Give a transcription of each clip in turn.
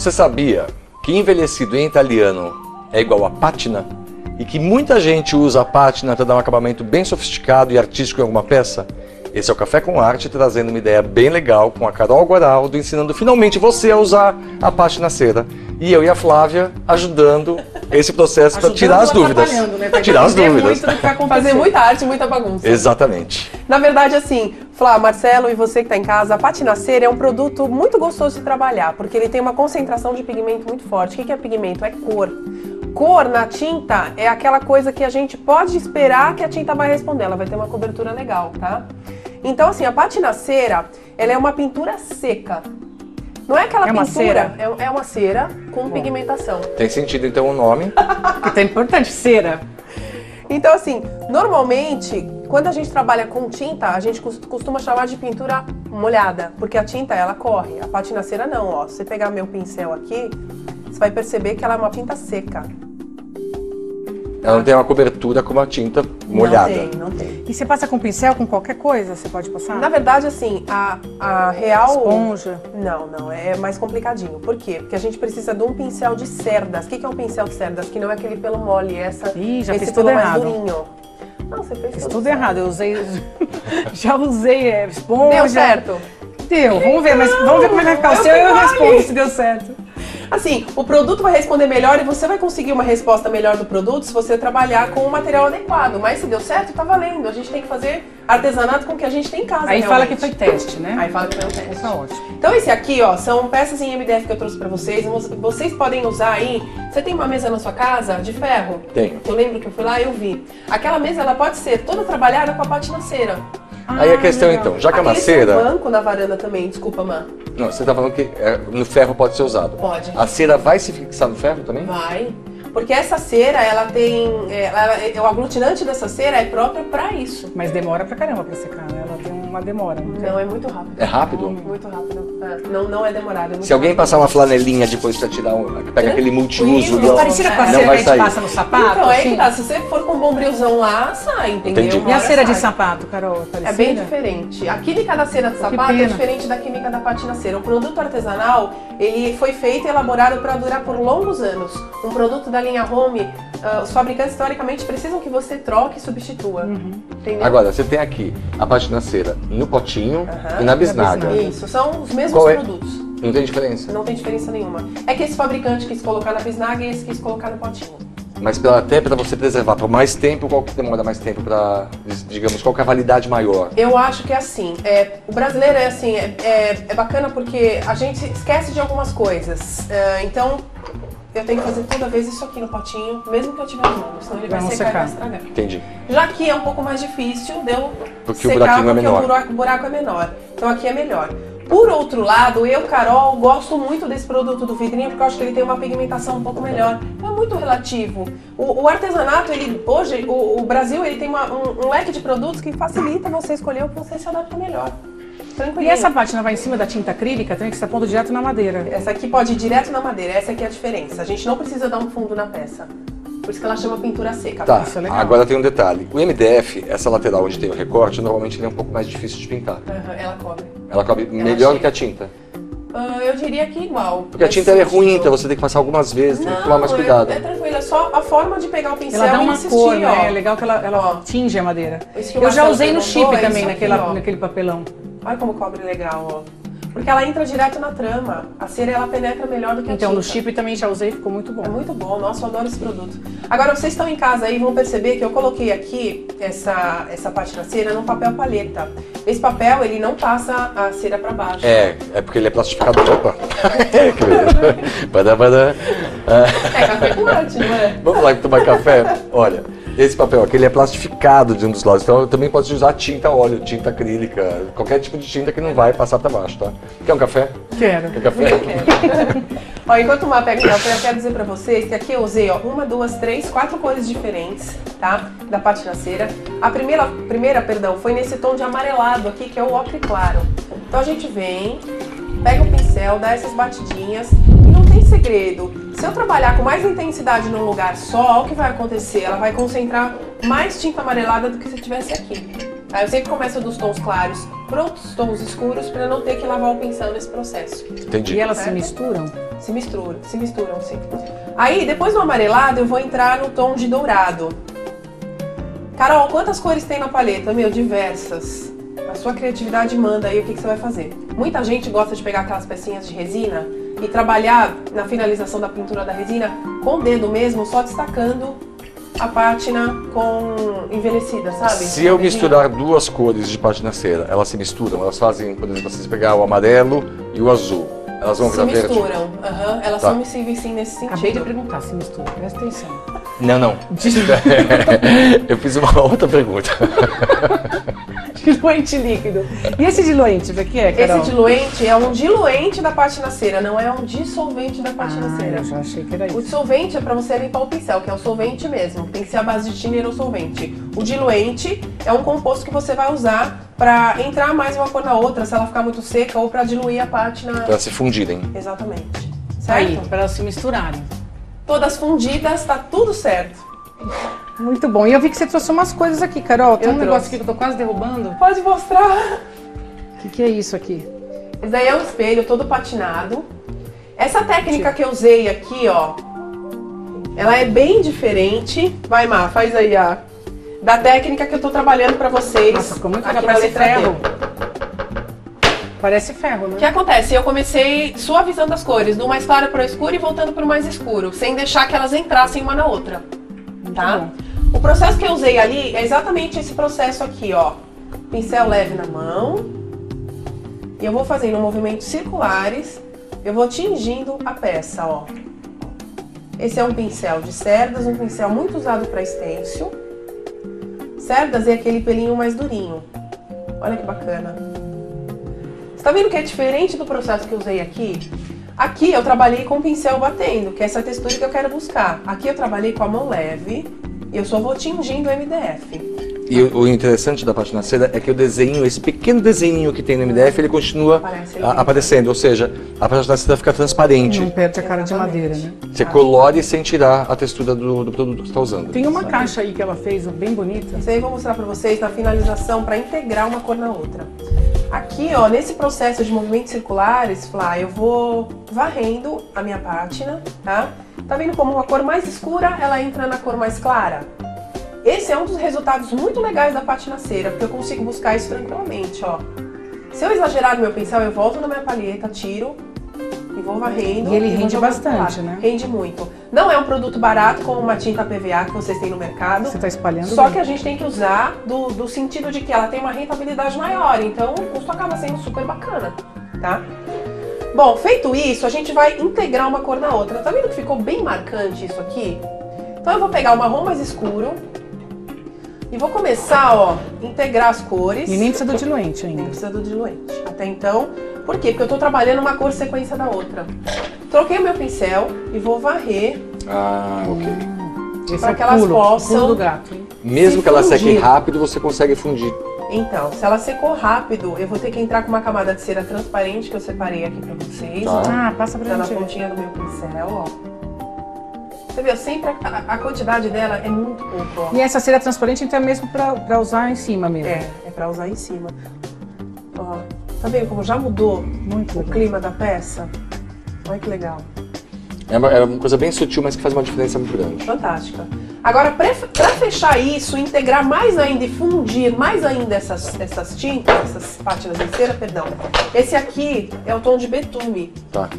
Você sabia que envelhecido em italiano é igual a pátina? E que muita gente usa a pátina para dar um acabamento bem sofisticado e artístico em alguma peça? Esse é o Café com Arte, trazendo uma ideia bem legal com a Carol Guaraldo, ensinando finalmente você a usar a pátina cera. E eu e a Flávia ajudando esse processo para tirar as dúvidas. Né? Tirar as dúvidas. Fazer muita arte, muita bagunça. Exatamente. Na verdade, assim, Flá, Marcelo e você que está em casa, a pátina cera é um produto muito gostoso de trabalhar, porque ele tem uma concentração de pigmento muito forte. O que é pigmento? É cor. Cor na tinta é aquela coisa que a gente pode esperar que a tinta vai responder, ela vai ter uma cobertura legal, tá? Então, assim, a pátina cera, ela é uma pintura seca. Não é aquela pintura, cera? É uma cera com pigmentação. Tem sentido, então, o nome. Que é importante, cera. Então, assim, normalmente, quando a gente trabalha com tinta, a gente costuma chamar de pintura molhada, porque a tinta, ela corre. A pátina cera não, ó. Se você pegar meu pincel aqui, você vai perceber que ela é uma tinta seca. Ela não tem uma cobertura como a tinta molhada. Não tem. E você passa com pincel, com qualquer coisa? Você pode passar? Na verdade, assim, a real... Esponja? Não, é mais complicadinho. Por quê? Porque a gente precisa de um pincel de cerdas. O que é um pincel de cerdas? Que não é aquele pelo mole, já esse fiz pelo tudo mais errado. durinho. Não, você fez tudo errado. Eu usei... Já usei esponja. Deu certo? Deu. Vamos ver, mas vamos ver como é que vai ficar o seu e eu respondo se deu certo. Assim, o produto vai responder melhor e você vai conseguir uma resposta melhor do produto se você trabalhar com o material adequado. Mas se deu certo, tá valendo. A gente tem que fazer artesanato com o que a gente tem em casa. Aí realmente. fala que foi teste, né? Aí fala que foi um teste. Isso é ótimo. Então esse aqui, ó, são peças em MDF que eu trouxe pra vocês. Vocês podem usar aí. Você tem uma mesa na sua casa de ferro? Tenho. Eu lembro que eu fui lá e eu vi. Aquela mesa, ela pode ser toda trabalhada com a pátina cera. Aí a questão, então, já que é uma cera... Tem um banco na varanda também, desculpa, Má. Não, você tá falando que no ferro pode ser usado. Pode. A cera vai se fixar no ferro também? Vai. Porque essa cera, ela tem... o aglutinante dessa cera é próprio pra isso. Mas demora pra caramba pra secar, né? Ela tem uma demora. Não, é muito rápido. É rápido? Muito rápido. Não é demorado. É muito Se alguém rápido. passar uma flanelinha depois pra tirar pega aquele multiuso... Tranquilo. Parecida com a não cera que vai a gente sair. passa no sapato? Então, é assim? que tá. Se você for com um bombrilzão lá, sai, entendeu? Entendi. Uma E a hora cera de sai. sapato, Carol? É É parecida? bem diferente. A química da cera de sapato é pena. diferente da química da pátina cera. O produto artesanal, ele foi feito e elaborado para durar por longos anos. Um produto da linha Home, os fabricantes, teoricamente, precisam que você troque e substitua. Entendeu? Agora, você tem aqui a pátina cera no potinho e na bisnaga. Isso, são os mesmos Qual é? produtos. Não tem diferença. Não tem diferença nenhuma. É que esse fabricante quis colocar na bisnaga e esse quis colocar no potinho. Mas até para você preservar por mais tempo, qual que demora mais tempo para, digamos, qual que é a validade maior? Eu acho que é assim, o brasileiro é assim, é bacana porque a gente esquece de algumas coisas. Então, eu tenho que fazer toda vez isso aqui no potinho, mesmo que eu tiver mão, senão ele vai secar e vai estragar. Entendi. Já aqui é um pouco mais difícil, Porque o secar buraquinho é porque menor. o buraco é menor. Então aqui é melhor. Por outro lado, eu, Carol, gosto muito desse produto do vidrinho porque eu acho que ele tem uma pigmentação um pouco melhor. Então é muito relativo. O artesanato, hoje, o Brasil, ele tem um leque de produtos que facilita você escolher o que você se adapta melhor. E essa pátina vai em cima da tinta acrílica, tem que estar pondo direto na madeira. Essa aqui pode ir direto na madeira, essa aqui é a diferença. A gente não precisa dar um fundo na peça. Por isso que ela chama pintura seca. Tá, Isso é legal. agora tem um detalhe. O MDF, essa lateral onde tem o recorte, normalmente ele é um pouco mais difícil de pintar. Ela cobre. Ela cobre melhor chega. do que a tinta. Eu diria que igual. Porque a tinta é ruim, então você tem que passar algumas vezes, tem que tomar mais cuidado. É tranquilo, é só a forma de pegar o pincel Ela dá e uma insistir, cor, ó. né? É legal que ela tinge a madeira. Isso que o Eu já Marcelo usei no perguntou, chip é também, isso aqui, ó. naquele papelão. Olha como cobre legal, ó. Porque ela entra direto na trama. A cera, ela penetra melhor do que a Então, tinta. no chip também já usei, ficou muito bom. É muito bom, nossa, eu adoro esse produto. Agora, vocês estão em casa aí e vão perceber que eu coloquei aqui essa pátina cera num papel palheta. Esse papel, ele não passa a cera pra baixo. É porque ele é plastificado. Opa! É, que beleza. Badá. É café com arte, não é? Vamos lá tomar café? Olha, esse papel aqui ele é plastificado de um dos lados, então eu também posso usar tinta óleo, tinta acrílica, qualquer tipo de tinta que não vai passar pra baixo, tá? Quer um café? Quero. Quer café? Ó, enquanto o Má pega o café, eu quero dizer pra vocês que aqui eu usei, ó, 1, 2, 3, 4 cores diferentes, tá? Da pátina cera. A primeira, foi nesse tom de amarelado aqui, que é o ocre claro. Então a gente vem, pega o pincel, dá essas batidinhas e não tem segredo. Se eu trabalhar com mais intensidade num lugar só, o que vai acontecer? Ela vai concentrar mais tinta amarelada do que se tivesse aqui. Aí eu sempre começo dos tons claros para os tons escuros para não ter que lavar o pincel nesse processo. Entendi. E elas se misturam? Se misturam, sim. Aí, depois do amarelado, eu vou entrar no tom de dourado. Carol, quantas cores tem na paleta? Meu, diversas. A sua criatividade manda aí o que você vai fazer. Muita gente gosta de pegar aquelas pecinhas de resina e trabalhar na finalização da pintura da resina com o dedo mesmo, só destacando a pátina com envelhecida, sabe? Se eu misturar duas cores de pátina cera, elas se misturam? Elas fazem, por exemplo, vocês pegar o amarelo e o azul, elas vão virar verde? Se misturam, elas são miscíveis sim nesse sentido. Acabei de perguntar se mistura, presta atenção. Não. Eu fiz uma outra pergunta. Diluente líquido. E esse diluente, o que é, Carol? Esse diluente é um diluente da pátina cera, não é um dissolvente da pátina cera. Eu já achei que era isso. O dissolvente é para você limpar o pincel, que é o solvente mesmo. Tem que ser a base de tinner ou solvente. O diluente é um composto que você vai usar para entrar mais uma cor na outra, se ela ficar muito seca, ou para diluir a pátina. Para se fundirem. Exatamente. Certo? Aí, para elas se misturarem. Todas fundidas, tá tudo certo. Muito bom. E eu vi que você trouxe umas coisas aqui, Carol. Tem um trouxe. negócio aqui que eu tô quase derrubando. Pode mostrar. O que é isso aqui? Esse daí é um espelho todo patinado. Essa técnica que eu usei aqui, ó, ela é bem diferente. Vai, Má, faz aí da técnica que eu tô trabalhando pra vocês. Nossa, ficou muito aqui legal. na Parece letra ferro. T. Parece ferro, né? O que acontece? Eu comecei suavizando as cores, do mais claro para o escuro e voltando para o mais escuro, sem deixar que elas entrassem uma na outra. Tá? bom. O processo que eu usei ali é exatamente esse processo aqui, ó. Pincel leve na mão. E eu vou fazendo movimentos circulares. Eu vou tingindo a peça, ó. Esse é um pincel de cerdas, um pincel muito usado para stencil. Cerdas é aquele pelinho mais durinho. Olha que bacana. Você tá vendo que é diferente do processo que eu usei aqui? Aqui eu trabalhei com pincel batendo, que é essa textura que eu quero buscar. Aqui eu trabalhei com a mão leve e eu só vou tingindo o MDF. E o interessante da pátina cera é que o desenho, esse pequeno desenho que tem no MDF, ele continua aparecendo. Ou seja, a pátina cera fica transparente. Não perde a cara de madeira, né? Você colore sem tirar a textura do produto que você está usando. Tem uma caixa aí que ela fez, bem bonita. Isso aí eu vou mostrar pra vocês na finalização para integrar uma cor na outra. Aqui, ó, nesse processo de movimentos circulares, Flá, eu vou varrendo a minha pátina, tá? Tá vendo como a cor mais escura, ela entra na cor mais clara? Esse é um dos resultados muito legais da pátina cera, porque eu consigo buscar isso tranquilamente, ó. Se eu exagerar no meu pincel, eu volto na minha palheta, tiro e vou varrendo. E ele rende bastante, né? Rende muito. Não é um produto barato como uma tinta PVA que vocês têm no mercado. Você tá espalhando Só bem. que a gente tem que usar do sentido de que ela tem uma rentabilidade maior, então o custo acaba sendo super bacana, tá? Bom, feito isso, a gente vai integrar uma cor na outra. Tá vendo que ficou bem marcante isso aqui? Então eu vou pegar o marrom mais escuro e vou começar, ó, integrar as cores. E nem precisa do diluente ainda. Nem precisa do diluente. Até então, por quê? Porque eu tô trabalhando uma cor sequência da outra. Troquei o meu pincel e vou varrer. Ah, ok. Esse Para é que elas possam pulo do gato, hein? Mesmo que ela seque fundir. rápido, você consegue fundir. Então, se ela secou rápido, eu vou ter que entrar com uma camada de cera transparente que eu separei aqui pra vocês. Tá. Ah, passa pra Tá na gente ver. pontinha do meu pincel, ó. Você viu, sempre a quantidade dela é muito pouco, ó. E essa cera transparente, então é mesmo pra usar em cima mesmo? É pra usar em cima. Ó, tá vendo como já mudou Muito o legal. clima da peça? Olha que legal. É uma coisa bem sutil, mas que faz uma diferença muito grande. Fantástica. Agora, pra fechar isso, integrar mais ainda e fundir mais ainda essas tintas, essas pátinas de cera, perdão. Esse aqui é o tom de betume. Tá.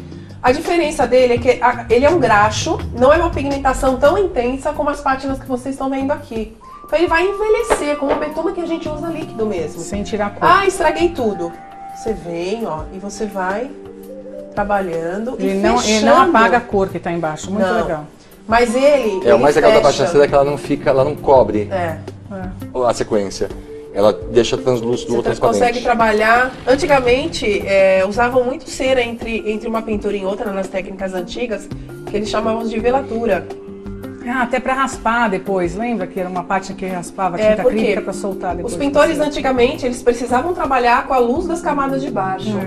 A diferença dele é que ele é um graxo, não é uma pigmentação tão intensa como as pátinas que vocês estão vendo aqui. Então ele vai envelhecer com o betume que a gente usa líquido mesmo. Sem tirar a cor. Ah, estraguei tudo. Você vem, ó, e você vai trabalhando e Ele fechando. não apaga a cor que tá embaixo. Muito Não. legal. Mas ele O mais legal da fecha. pátina cera é que ela não cobre É. a sequência. Ela deixa translúcido ou Você transparente. consegue trabalhar. Antigamente, usavam muito cera entre uma pintura e outra nas técnicas antigas, que eles chamavam de velatura. Ah, até pra raspar depois. Lembra que era uma pátina que raspava a tinta por quê? acrílica pra soltar depois? Os pintores antigamente, eles precisavam trabalhar com a luz das camadas de baixo.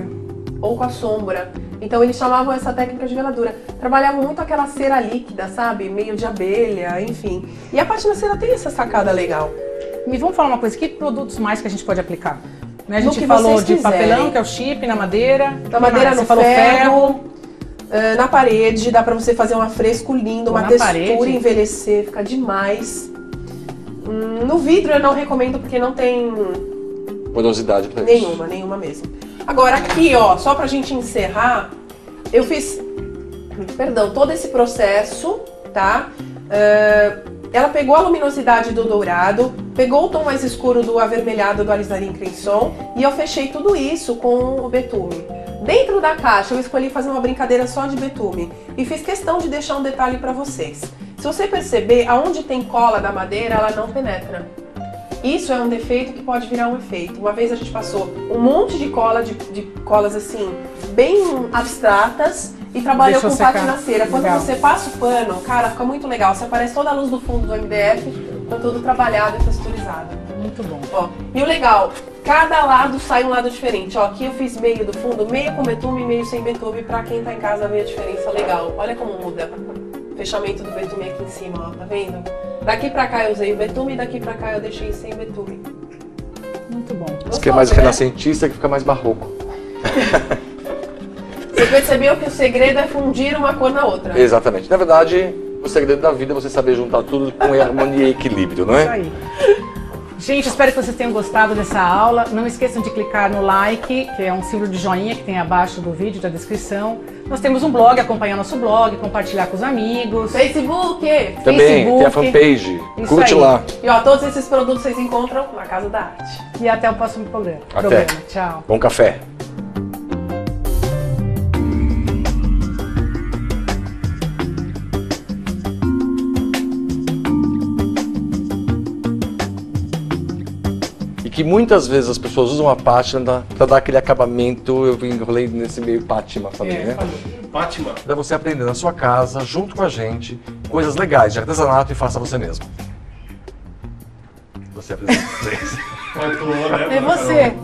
Ou com a sombra. Então eles chamavam essa técnica de veladura. Trabalhavam muito aquela cera líquida, sabe? Meio de abelha, enfim. E a pátina cera tem essa sacada legal. Me vamos falar uma coisa, que produtos mais que a gente pode aplicar? Né, a No gente que falou vocês de quiserem. papelão, que é o chip, na madeira. Na madeira, Você no falou ferro. Na parede, dá pra você fazer um afresco lindo, uma Na textura, parede? envelhecer, fica demais. No vidro eu não recomendo porque não tem Porosidade pra isso. nenhuma mesmo. Agora aqui, ó, só pra gente encerrar, eu fiz, todo esse processo, tá? Ela pegou a luminosidade do dourado, pegou o tom mais escuro do avermelhado do alizarin crenson e eu fechei tudo isso com o betume. Dentro da caixa eu escolhi fazer uma brincadeira só de betume e fiz questão de deixar um detalhe para vocês. Se você perceber, aonde tem cola da madeira, ela não penetra. Isso é um defeito que pode virar um efeito. Uma vez a gente passou um monte de cola, de colas assim, bem abstratas e trabalhou Deixou com secar. patina cera. Quando Legal. você passa o pano, cara, fica muito legal. Você aparece toda a luz do fundo do MDF, com tudo trabalhado e texturizado. Muito bom. Ó, e o legal, cada lado sai um lado diferente. Ó, aqui eu fiz meio do fundo, meio com betume e meio sem betume, pra quem tá em casa ver a diferença legal. Olha como muda. Fechamento do betume aqui em cima, ó, tá vendo? Daqui pra cá eu usei o betume, daqui pra cá eu deixei sem betume. Muito bom. Isso que é mais Gostoso, né? renascentista, que fica mais barroco. Você percebeu que o segredo é fundir uma cor na outra. Exatamente. Na verdade, o segredo da vida é você saber juntar tudo com harmonia e equilíbrio, não Isso é? aí. Gente, espero que vocês tenham gostado dessa aula. Não esqueçam de clicar no like, que é um símbolo de joinha que tem abaixo do vídeo, da descrição. Nós temos um blog, acompanhar nosso blog, compartilhar com os amigos. Facebook! Também, Facebook. tem a fanpage. Isso Curte aí. lá. E ó, todos esses produtos vocês encontram na Casa da Arte. E até o próximo programa. Até. Tchau. Bom café. E que muitas vezes as pessoas usam a pátina para dar aquele acabamento. Eu enrolei nesse meio pátina também, né? Fátima. Para você aprender na sua casa, junto com a gente, coisas legais de artesanato e faça você mesmo. Você apresenta vocês. Quanto, né? É você.